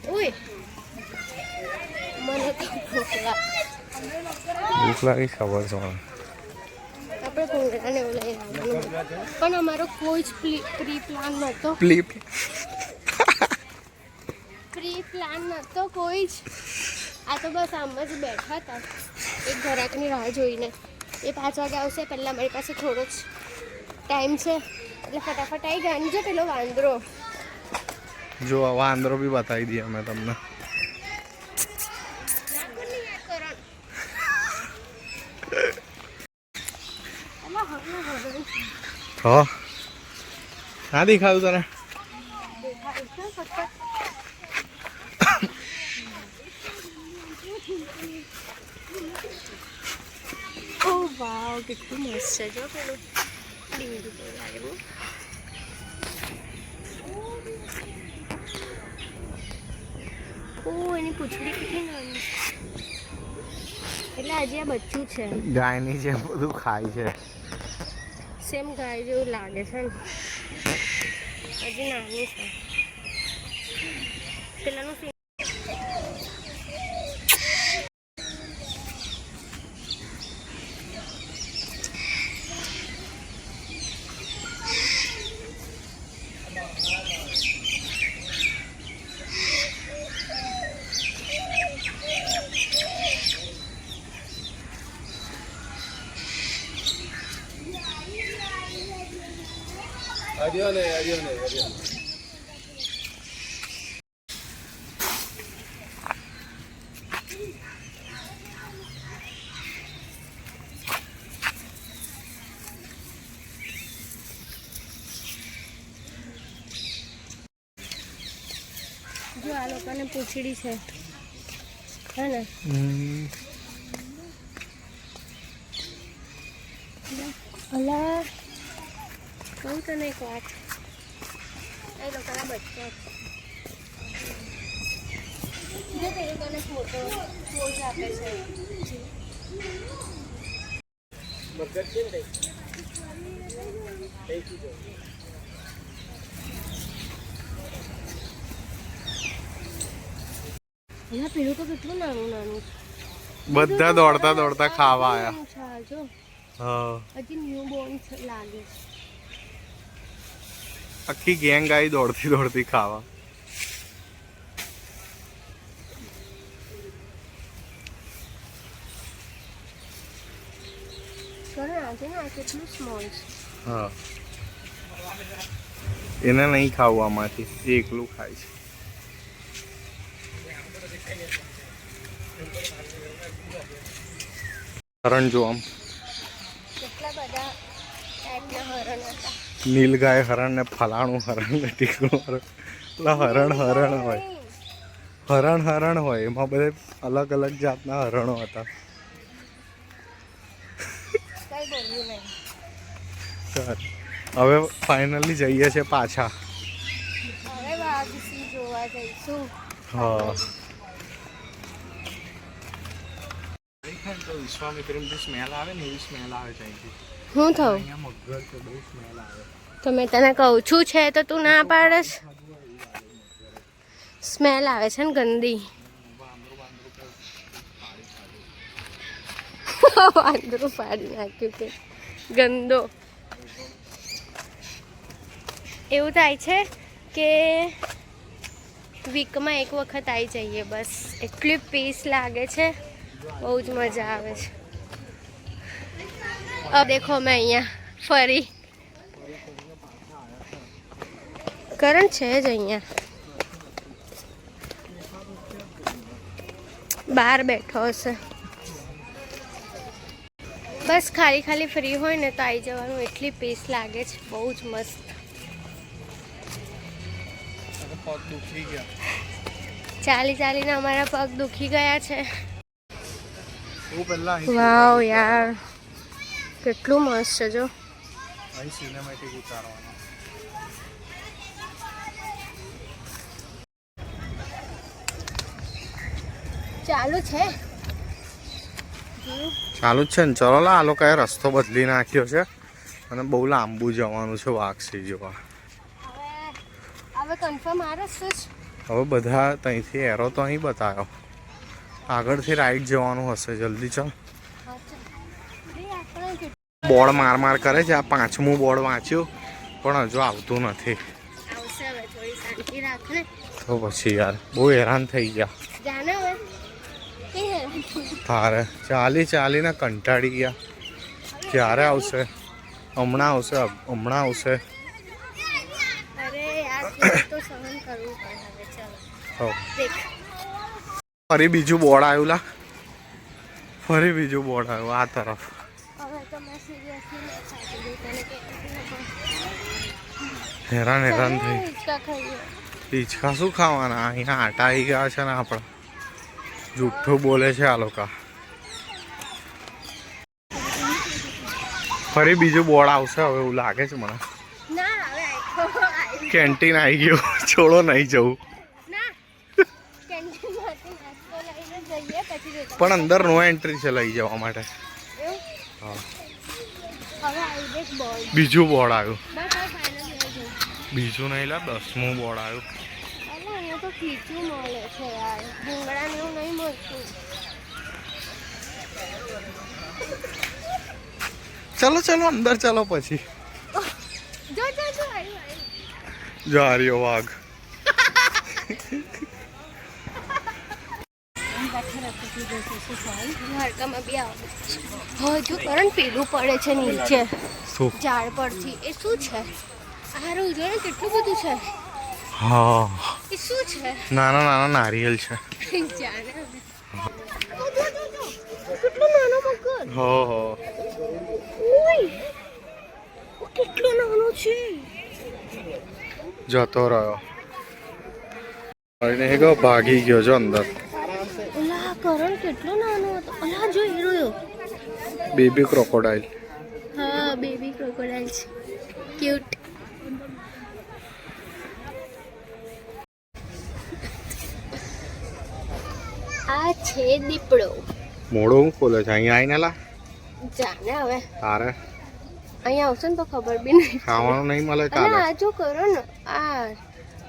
ઓય મને તો ભૂખ લાગી ખબર છે મને. આપણે ભૂંગળાને એવું લઈને આવવાનું પણ અમારો કોઈ જ પ્રી પ્લાન નહોતો. પ્રી પ્લાન નહોતો કોઈ જ. આ તો બસ આમ જ બેઠા હતા એક ઘરાકની રાહ જોઈને. એ 5 વાગે આવશે પહેલાં મારી પાસે થોડો જ ટાઈમ છે એટલે ફટાફટ આવી ગયા. અને જો પેલો વાંદરો, જો વાંદરો બી બતાવી દઈએ અમે તમને. હા ના દેખાયું તને? ઓ વાવ કેટલું મસ્ત છે જો પેલું ડીંગું પર લાગેલું. ઓ એની પૂંછડી કેટલી નાની. એટલે આજે આ બચ્ચું છે. ગાયની જેમ બધું ખાય છે. સેમ ગાય જેવું લાગે છે ને. હજી નાનું છે. પેલાનું જો આ લોકોને પૂંછડી છે હે ને. અલા કહું તને એક વાત, એ લોકોના બચ્ચા છે તે લોકોને ફોટો પોઝ આપે છે. અહીંયા પેલું તો કેટલું નાનું નાનું. બધા દોડતા દોડતા ખાવા આયા. જો હા હજી ન્યુ બોર્ન લાગે. આખી ગેંગ આવી દોડતી દોડતી ખાવા. કેટલું સ્મોલ છે. હા એને નહીં ખાવું આમાંથી, એ એકલું ખાય છે. હરણ જો આમ કેટલા બધા ટાઈપના હરણ હતા. નીલગાય હરણ ને ફલાણું હરણ ને ટીકણું હરણ. હરણ હરણ હોય, હરણ હરણ હોય એમાં બધે અલગ અલગ જાતના હરણો હતા. હવે ફાઇનલી જઈએ છે પાછા. હવે વાઘસી જોવા જઈશું. હા તો વિશ્વામિત્રી સ્મેલ આવે ને એવી સ્મેલ આવે છે અહીંથી. શું થયું? અહીંયા મગર તો બહુ સ્મેલ આવે. તો મેં તને કહું છું છે તો તું ના પાડસ. સ્મેલ આવે છે ને ગંદી. વાંદરું પાડી નાખ્યું કે ગંદો. એવું થાય છે કે વીકમાં એક વખત આવી જઈએ બસ. એટલી પીસ લાગે છે, બહુ જ મજા આવે છે. अब देखो मैं અહીંયા ફરી કરણ છે જ અહીંયા બહાર બેઠો હશે. બસ ખાલી ખાલી ફ્રી હોય ને તો આવી જવાનું. એટલી પીસ લાગે છે, બહુ જ મસ્ત. ચાલી ચાલીને અમારા પગ દુખી ગયા છે. વાવ યાર કેટલું મસ્ત છે. જો અહીં સિનેમેટિક ઉતારવાનો. ચાલુ છે ચાલુ જ છે ને. ચલો આ લોકોએ રસ્તો બદલી નાખ્યો છે અને બહુ લાંબુ જવાનું છે વાઘસી જોવા. હવે કન્ફર્મ આ રસ્તો જ. હવે બધા ત્યાંથી એરો તો અહીં બતાવ્યો, આગળથી રાઈટ જવાનું હશે. જલ્દી ચાલ. બોર્ડ માર કરે છે. આ 5મું બોર્ડ વાંચ્યું પણ હજુ આવતું નથી. તો પછી યાર બહુ હેરાન થઈ ગયા. તારે ચાલીને કંટાળી ગયા. ક્યારે આવશે? હમણાં આવશે. ફરી બીજું બોર્ડ આવ્યું આ તરફ. હેરાન થઈ. હિંચકા શું ખાવાના? અહીંયા આટા આવી ગયા છે ને આપણે. જુઠ્ઠું બોલે છે આ લોકો. ફરી બીજું બોર્ડ આવશે હવે એવું લાગે છે મને. કેન્ટીન આવી ગયું. છોડો નહીં જવું. પણ અંદર નો એન્ટ્રી છે લઈ જવા માટે. હા, બીજું બોર્ડ આવ્યું. બીજું નહીં લા, 10મું બોર્ડ આવ્યું. ચલો અંદર ચાલો. પછી જો આર્યો વાઘ. હજુ કરણ પીલું પડે છે નીચે ઝાડ પરથી. એ શું છે? સારું જો ને કેટલું બધું છે. હા, એ શું છે? નાના નારિયેલ છે. કેટલો નાનો મગર. હો કેટલો નાનો છે. જતો રહ્યો. ભાગી ગયો છો અંદર. ઓલા કરણ કેટલો નાનો હતો. ઓલા જો હીરો બેબી ક્રોકોડાઇલ. હા, બેબી ક્રોકોડાઇલ છે. ક્યુટ. આ છે દીપડો. મોડો હું ખોલે છે? અહીંયા આવીને લા. જાને હવે તારે અહીંયા આવશે ને તો ખબર બી નહીં. ખાવાનું નહીં મળે કાલે. આ જો કરો ને, આ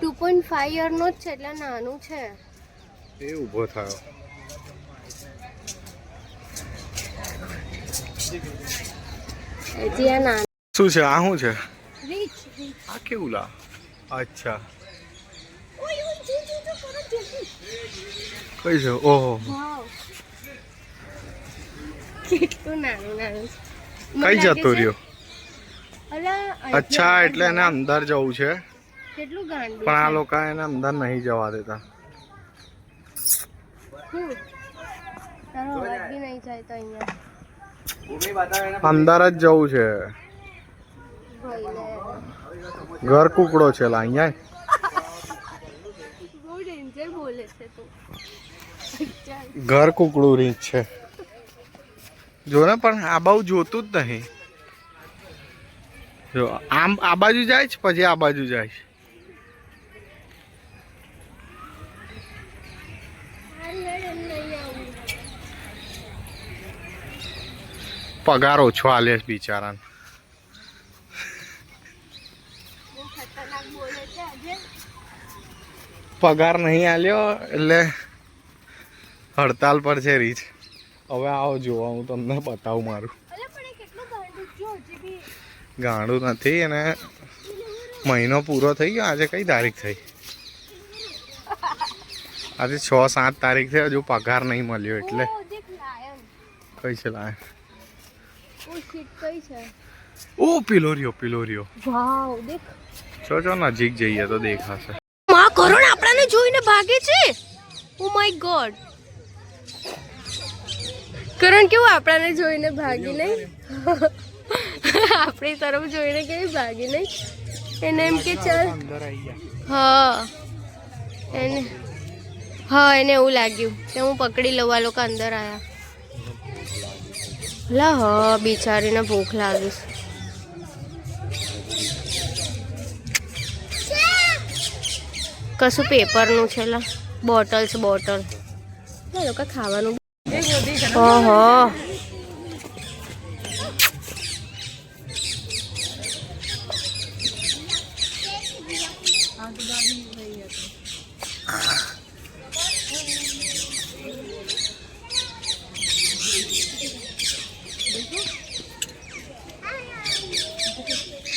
2.5 યરનો જ છે એટલે નાનું છે. એ ઊભો થયો. હજી આ નાનું શું છે? આ શું છે? રીચ. આ કેવું લા? અચ્છા, કઈ છે? ઓહો, કેટલું નાનું. કઈ જતો રહ્યો? અલા અચ્છા, એટલે એને અંદર જવું છે. કેટલું ગાંડું. પણ આ લોકો એને અંદર નહીં જવા દેતા. તારો અવાજ બી નહીં જાય તો અહીંયા અંદર જ જવું છે. ઘર કુકડો છે લા. અહીંયા બહુ ડેન્જર બોલે છે તું. ઘર કુકડું રીંચ છે. જો ને, પણ આ બાજુ જોતું જ નહીં. જો આમ આ બાજુ જાય છે, પછી આ બાજુ જાય છે. પગાર ઓછો આલે બિચારાને. પગાર નહીં આલ્યો એટલે હડતાલ પર છે રીચ. હવે આવો જોવા, હું તમને બતાવું મારું. ગાંડું નથી. અને મહિનો પૂરો થઈ ગયો. આજે કઈ તારીખ થઈ? આજે 6-7 તારીખ થઈ. હજુ પગાર નહીં મળ્યો એટલે. કઈ છે લાયન? ઓ પેલો રહ્યો. વાવ, દેખ. ચો નજીક જઈએ તો દેખાશે. માં કરણ આપણાને જોઈને ભાગે છે. Oh my God. કરણ કેવું આપણાને જોઈને ભાગી નહીં? આપણી તરફ જોઈને કેવી ભાગી નહીં? એને એમ કે ચાલ. હા, એને એવું લાગ્યું કે હું પકડી લઉં. આ લોકો અંદર આવ્યા. લા હા, બિચારીને ભૂખ લાગી. કશું પેપરનું છે લા. બોટલ. લોકો ખાવાનું. ઓહો,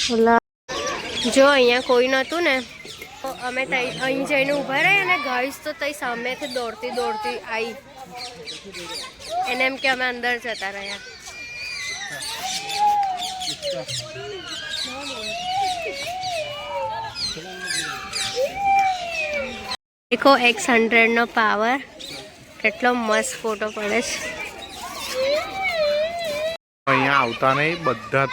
જો અહીંયા કોઈ નહોતું ને તો અમે અહીં જઈને ઊભા રહ્યા ને ગાઈસ તો તઈ સામેથી દોડતી દોડતી આવી એને એમ કે અમે અંદર જતા રહ્યા. દેખો X100 નો પાવર કેટલો મસ્ત ફોટો પડે છે. અહીંયા આવતા નહીં, બધા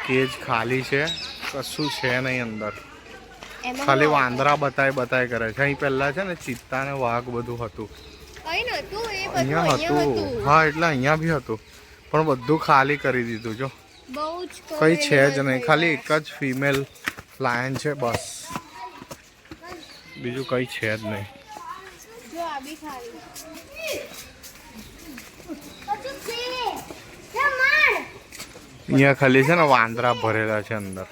કેજ ખાલી છે, કશું છે નહીં અંદર. ખાલી વાંદરા બતાય કરે છે. અહીં પહેલા છે ને ચિત્તા ને વાઘ બધું હતું. અહીંયા હતું, હા એટલે અહીંયા બી હતું પણ બધું ખાલી કરી દીધું. જો કઈ છે જ નહીં, ખાલી એક જ ફિમેલ લાયન છે બસ, બીજું કઈ છે જ નહીં. અહીંયા ખાલી છે ને વાંદરા ભરેલા છે અંદર.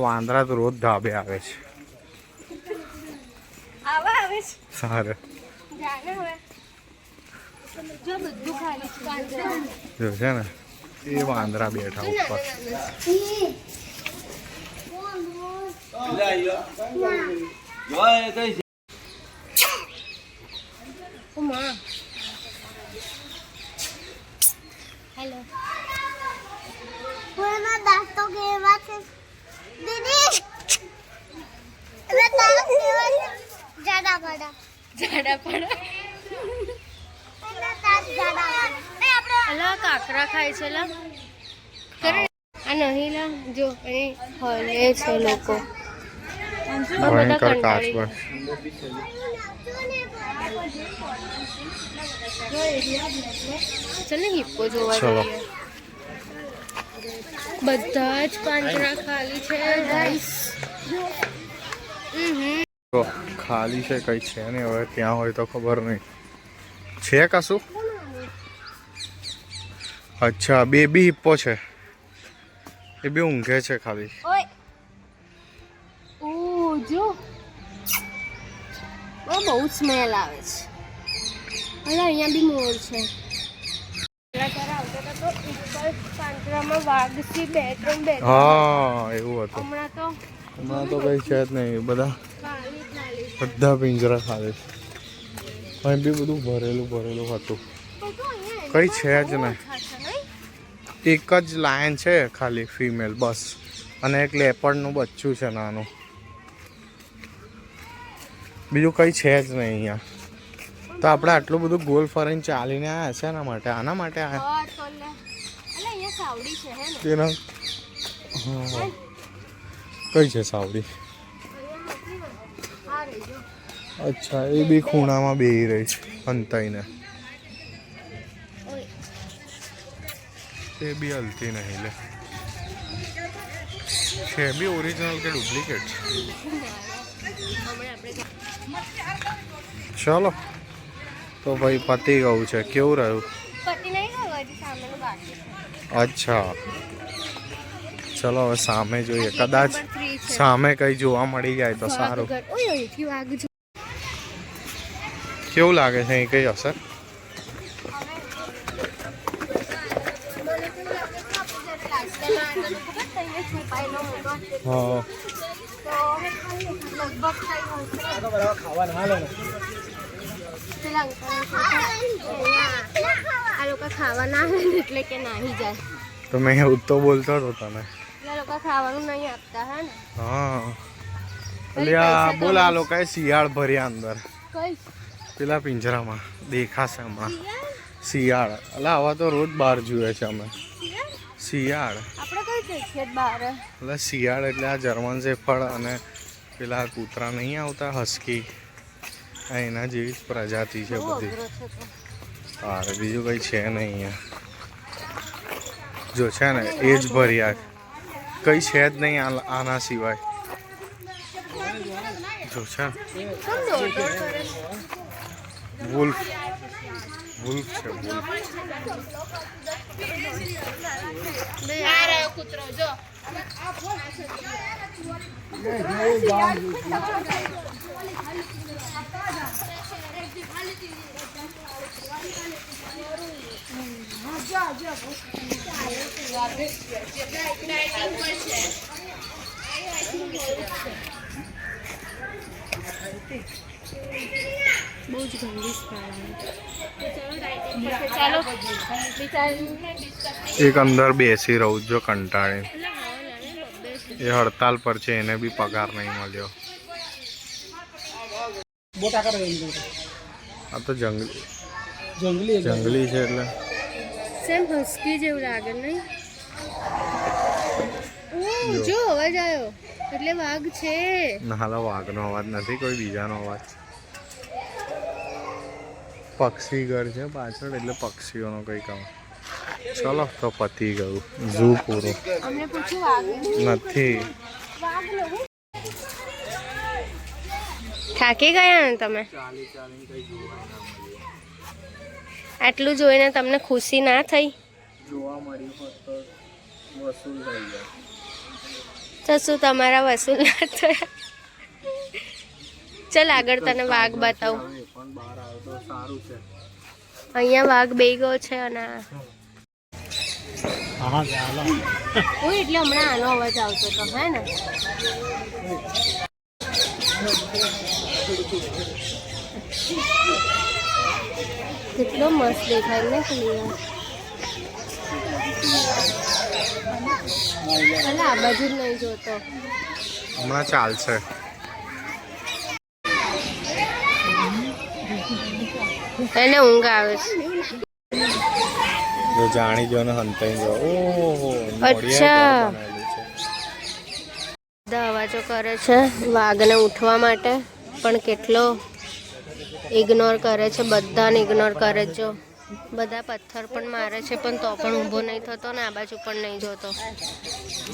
વાંદરા તો રોજ ધાબે આવે છે. સારે જો છે ને એ વાંદરા બેઠા ઉપર. હેલો પૂરા દાંતો કેવા છે દીદી એ દાંત કેવા છે જાડા પડ્યા એના દાંત જાડા એ આપણે અલા કાકરા ખાય છે લા કરે આ નહીં લા જો અહીં હલે છે લોકો ભયંકર કાચ પર. ચલ ને હિપ્પો જોવા ચલો. જઈએ. બધા જ પાંજરા ખાલી છે ગાઈસ. તો ખાલી છે, કઈ છે નહીં. હવે ત્યાં હોય તો ખબર નહીં છે કશું. અચ્છા બેબી હિપ્પો છે, એ બી ઊંઘે છે ખાલી. ઓય ઓ જો બહુ સ્મેલ આવે છે. અરે અહીંયા બી મોર છે. હા એવું હતું. હમણાં તો કઈ છે જ નહીં, બધા પિંજરા ખાલી છે. અહીં બી બધું ભરેલું હતું, કઈ છે જ નહીં. એક જ લાયન છે ખાલી ફિમેલ બસ, અને એક લેપર્ડનું બચ્ચું છે નાનું. બીજું કઈ છે જ નહીં અહીંયા. તો આપણે આટલું બધું ગોલ ફરીને ચાલીને આવ્યા છે એના માટે, આના માટે આવ્યા તેના. હા કઈ છે સાવડી? અચ્છા એ બી ખૂણામાં બેહી રહી છે હંતાઈને. એ બી હલતી નહીં લે. છે બી ઓરિજિનલ કે ડુપ્લિકેટ? ચલો તો ભાઈ પતી ગયું છે. કેવું રહ્યું? અચ્છા ચલો હવે સામે જોઈએ, કદાચ સામે કઈ જોવા મળી જાય તો સારું. કેવું લાગે છે અહીં કઈ અસર? હા આ લોકો ખાવા ના આવે એટલે કે નાહી જાય. તો મેં એવું તો બોલતો હતો તને. લોકો ખાવાનું નહીં આપતા હે ને. હા અલ્યા બોલ, આ લોકોએ શિયાળ ભર્યા અંદર પેલા પિંજરામાં. દેખાશે હમણાં શિયાળ. અલા આવા તો રોજ બહાર જોઈએ છે અમે. શિયાળ આપણે કઈ જઈએ બહાર? એટલે શિયાળ એટલે આ જર્મન શેફર્ડ અને પેલા કૂતરા નહીં આવતા હસ્કી, એના જેવી જ પ્રજાતિ છે બધી. અરે બીજું કઈ છે નહીં અહીંયા. જો છે ને એ જ ભર્યા, કઈ છે જ નહીં આના સિવાય. જો છે વુલ્ફ છે વુલ્ફ. કૂતરો જો બહુ જ ગંદી ચાલો એક અંદર બેસી રહું જો કંટાળી. એ હડતાલ પર છે, એને બી પગાર નહીં મળ્યો. આ તો જંગલી છે એટલે સેમ હસ્કી જેવું લાગે નહીં? જો અવાજ આવ્યો એટલે વાઘ છે. ના, વાઘનો અવાજ નથી, કોઈ બીજાનો અવાજ. પક્ષી ઘર છે પાછળ, એટલે પક્ષીઓનો કંઈક અવાજ. ચલો તો પતી ગયું ઝૂ પૂરું. અમને પૂછ્યું વાઘ નથી. થાકી ગયા ને તમે? આટલું જોઈને તમને ખુશી ના થઈ? જોવા મળ્યું હોત તો વસૂલ થઈ જાય. તો શું તમારા વસૂલ ના થયા? ચલ આગળ તને વાઘ બતાવું. પણ બહાર આવે તો સારું છે. અહીંયા વાઘ બેહી ગયો છે અને હા ચાલો. એટલે હમણાં આનો અવાજ આવતો હતો, હે ને? કેટલો મસ્ત દેખાય ને ક્લિયર. આ બાજુ જ નહીં જોતો. હમણાં ચાલશે. એને ઊંઘ આવે છે. જો જાણી જો ને હંતાઈ જો. ઓહો, અચ્છા. બધા અવાજો કરે છે વાઘને ઉઠવા માટે, પણ કેટલો ઇગ્નોર કરે છે, બધાને ઇગ્નોર કરે છે. જો બધા પથ્થર પણ મારે છે, પણ તો પણ ઊભો નહીં થતો ને આ બાજુ પણ નહીં જોતો.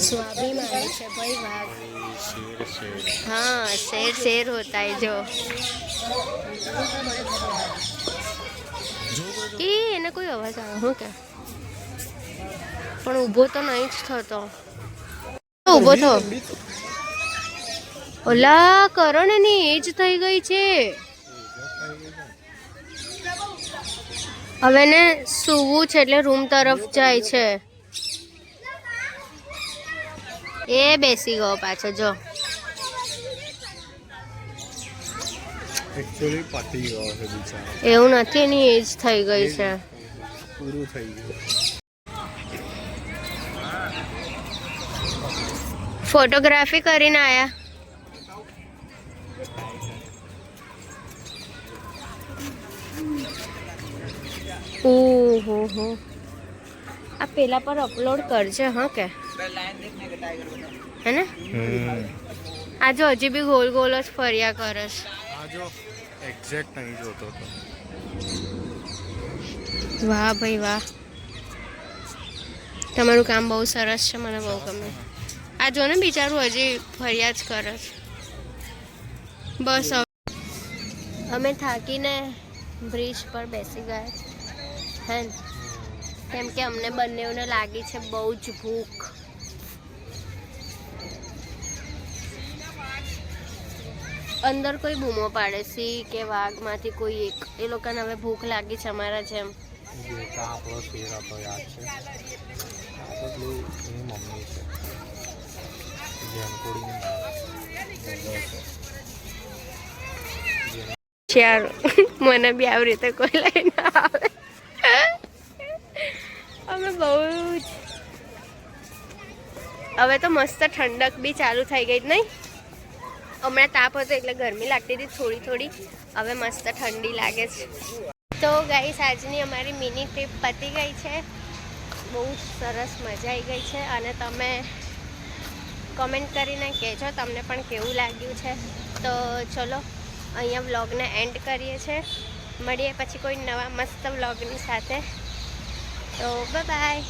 સ્વાભિમાની છે ભાઈ વાઘ. હા, શેર શેર હોતા હે. જો એને કોઈ અવાજ આવે હું કે, પણ ઊભો તો નહીં જ થતો. ઊભો થો. ઓલા કરણ એની એજ થઈ ગઈ છે. હવે ને સૂવું છે એટલે રૂમ તરફ જાય છે. એ બેસી ગયો પાછો. જો એકચ્યુઅલી પતી ગયો છે બિચારો. એવું નથી, એની એજ થઈ ગઈ છે. પૂરું થઈ ગયું. ફોટોગ્રાફી કરીને આયા. ઓહો હો, આ પેલા પર અપલોડ કરજે. હા કે હે ને? આ જો હજી બી ગોલ ગોલ જ ફર્યા કરે છે. આ જો એક્ઝેક્ટ નહીં જોતો તો. વાહ ભાઈ વાહ, તમારું કામ બહુ સરસ છે, મને બહુ ગમે. આ જો ને બિચારું હજી ફરિયાદ કરે છે. બસ હવે અમે થાકીને બ્રિજ પર બેસી ગયા હે, કેમ કે અમને બંનેઓને લાગી છે બહુ જ ભૂખ. અંદર કોઈ બૂમો પાડે સી કે વાઘમાંથી કોઈ એક. એ લોકોને હવે ભૂખ લાગી છે અમારા જેમ. આપણો શેર હતો યાદ છે. આ તો પેલી એની મમ્મી છે, ચાર મને બી આવી રીતે કોઈ લઈને આવે. અમે બહુ જ હવે તો મસ્ત ઠંડક બી ચાલુ થઈ ગઈ નહીં? હમણાં તાપ હતો એટલે ગરમી લાગતી હતી થોડી થોડી, હવે મસ્ત ઠંડી લાગે છે. તો ગાઈસ આજની અમારી મિની ટ્રીપ પતી ગઈ છે. બહુ સરસ મજા આવી ગઈ છે અને તમે કમેન્ટ કરીને કહેજો તમને પણ કેવું લાગ્યું છે. તો ચલો અહીંયા વ્લોગને એન્ડ કરીએ છીએ. મળીએ પછી કોઈ નવા મસ્ત વ્લોગની સાથે. તો બાય બાય.